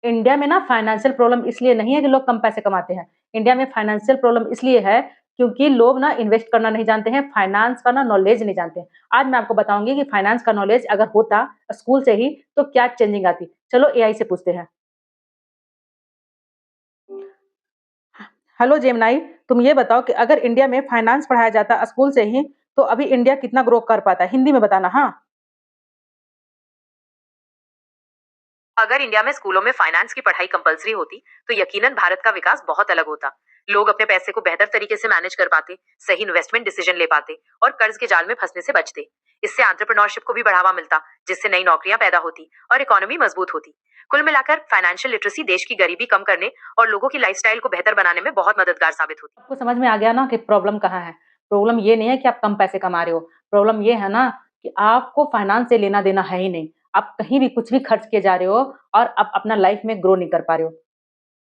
India में ना financial problem इसलिए नहीं है कि लोग कम पैसे कमाते हैं। इंडिया में फाइनेंशियल प्रॉब्लम इसलिए है क्योंकि लोग ना इन्वेस्ट करना नहीं जानते हैं, फाइनेंस का ना नॉलेज नहीं जानते हैं। आज मैं आपको बताऊँगी कि फाइनेंस का नॉलेज अगर होता स्कूल से ही तो क्या चेंजिंग आती। चलो एआई से पूछते हैं। हेलो जेमिनी, तुम ये बताओ कि अगर इंडिया में फाइनेंस पढ़ाया जाता स्कूल से ही तो अभी इंडिया कितना ग्रो कर पाता? हिंदी में बताना हाँ। अगर इंडिया में स्कूलों में फाइनेंस की पढ़ाई कंपलसरी होती, तो यकीनन भारत का विकास बहुत अलग होता। लोग अपने पैसे को बेहतर तरीके से मैनेज कर पाते, सही इन्वेस्टमेंट डिसीजन ले पाते और कर्ज के जाल में फंसने से बचते। इससे एंटरप्रेन्योरशिप को भी बढ़ावा मिलता, जिससे नई नौकरियां पैदा होती और इकोनॉमी मजबूत होती। कुल मिलाकर फाइनेंशियल लिटरेसी देश की गरीबी कम करने और लोगों की लाइफस्टाइल को बेहतर बनाने में बहुत मददगार साबित होती। आपको समझ में आ गया ना कि प्रॉब्लम कहाँ है? प्रॉब्लम ये नहीं है कि आप कम पैसे कमा रहे हो, प्रॉब्लम ये है ना कि आपको फाइनेंस से लेना-देना है ही नहीं। आप कहीं भी कुछ भी खर्च किए जा रहे हो और आप अपना लाइफ में ग्रो नहीं कर पा रहे हो।